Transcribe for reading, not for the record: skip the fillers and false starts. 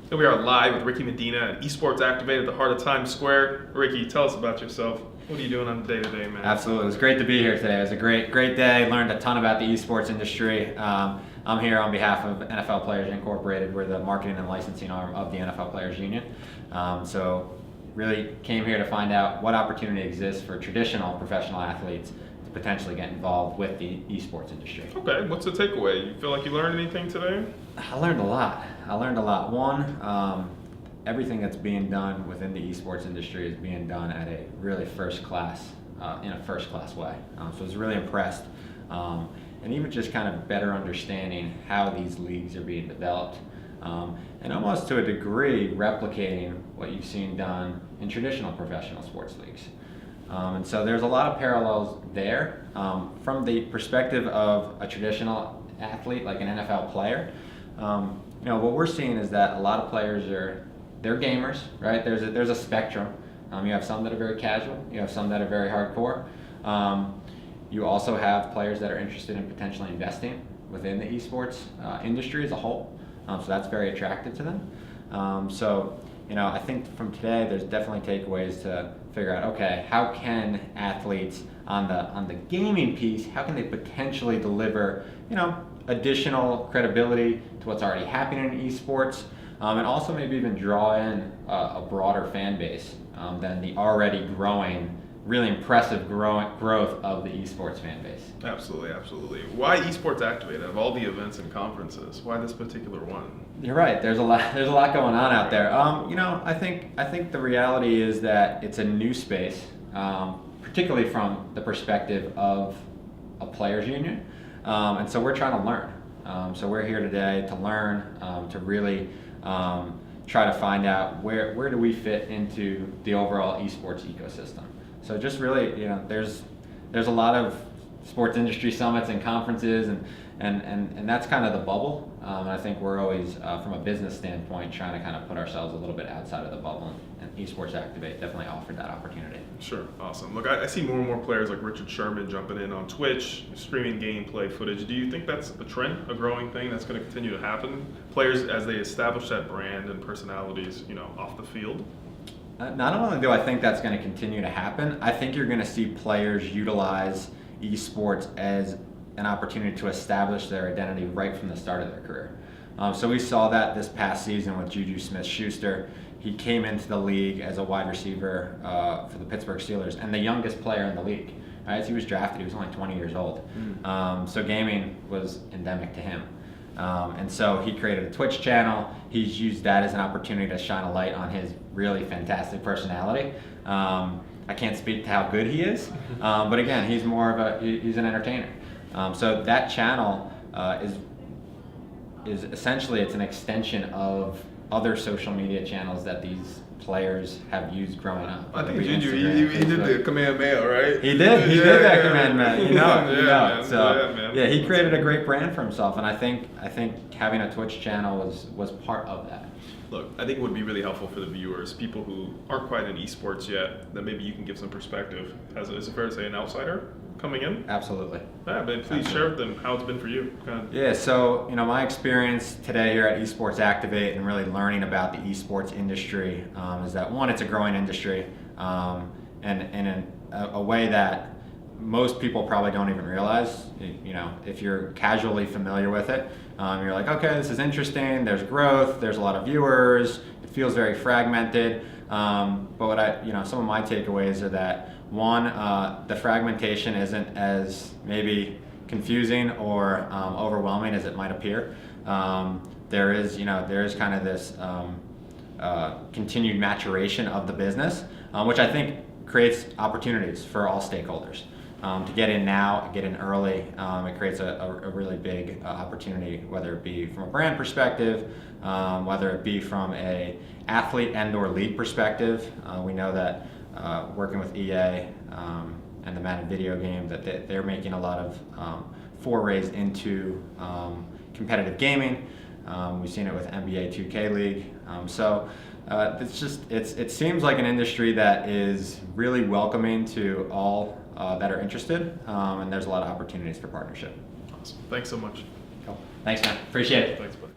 Here we are live with Ricky Medina at Esports Activate at the heart of Times Square. Ricky, tell us about yourself. What are you doing on the day-to-day, man? Absolutely. It was great to be here today. It was a great day. Learned a ton about the esports industry. I'm here on behalf of NFL Players Incorporated. We're the marketing and licensing arm of the NFL Players Union. So really came here to find out what opportunity exists for traditional professional athletes to potentially get involved with the esports industry. Okay, what's the takeaway? You feel like you learned anything today? I learned a lot. One, everything that's being done within the esports industry is being done at a really first class way. So I was really impressed. And even just kind of better understanding how these leagues are being developed. And almost to a degree replicating what you've seen done in traditional professional sports leagues. And so there's a lot of parallels there. From the perspective of a traditional athlete, like an NFL player, what we're seeing is that a lot of players they're gamers, right? There's a spectrum. You have some that are very casual, you have some that are very hardcore. You also have players that are interested in potentially investing within the esports industry as a whole. So that's very attractive to them. I think from today there's definitely takeaways to figure out, okay, how can athletes on the gaming piece, how can they potentially deliver, additional credibility to what's already happening in esports, and also maybe even draw in a broader fan base than the already growing, really impressive growth of the esports fan base. Absolutely. Why Esports Activate? Out of all the events and conferences, why this particular one? You're right. There's a lot going on out there. I think the reality is that it's a new space, particularly from the perspective of a players union, and so we're trying to learn. So we're here today to learn, to really try to find out where do we fit into the overall esports ecosystem. So just really, there's a lot of sports industry summits and conferences, and that's kind of the bubble. And I think we're always, from a business standpoint, trying to kind of put ourselves a little bit outside of the bubble, and Esports Activate definitely offered that opportunity. Sure, awesome. Look, I see more and more players like Richard Sherman jumping in on Twitch, streaming gameplay footage. Do you think that's a trend, a growing thing that's going to continue to happen? Players, as they establish that brand and personalities, off the field? Not only do I think that's going to continue to happen, I think you're going to see players utilize esports as an opportunity to establish their identity right from the start of their career. So we saw that this past season with Juju Smith-Schuster. He came into the league as a wide receiver for the Pittsburgh Steelers and the youngest player in the league. Right? As he was drafted, he was only 20 years old. So gaming was endemic to him. And so he created a Twitch channel. He's used that as an opportunity to shine a light on his really fantastic personality. I can't speak to how good he is, but again, he's an entertainer. So that channel is essentially, it's an extension of other social media channels that these players have used growing up. I think Juju, he did the command mail, right? He did that command mail. He That's created a great brand for himself, and I think having a Twitch channel was part of that. Look, I think it would be really helpful for the viewers, people who aren't quite in esports yet, that maybe you can give some perspective. Is it fair to say an outsider coming in? Absolutely. Yeah, but please share with them how it's been for you. Yeah, so my experience today here at Esports Activate and really learning about the esports industry is that, one, it's a growing industry, and in a way that most people probably don't even realize. If you're casually familiar with it, you're like, okay, this is interesting, there's growth, there's a lot of viewers, it feels very fragmented, but some of my takeaways are that, one, the fragmentation isn't as maybe confusing or overwhelming as it might appear. There is kind of this continued maturation of the business, which I think creates opportunities for all stakeholders. To get in now, get in early, it creates a really big opportunity, whether it be from a brand perspective, whether it be from a athlete and or league perspective. We know that working with EA and the Madden video game, that they're making a lot of forays into competitive gaming. We've seen it with NBA 2K League. It seems like an industry that is really welcoming to all that are interested, and there's a lot of opportunities for partnership. Awesome. Thanks so much. Cool. Thanks, man. Appreciate it. Thanks, buddy.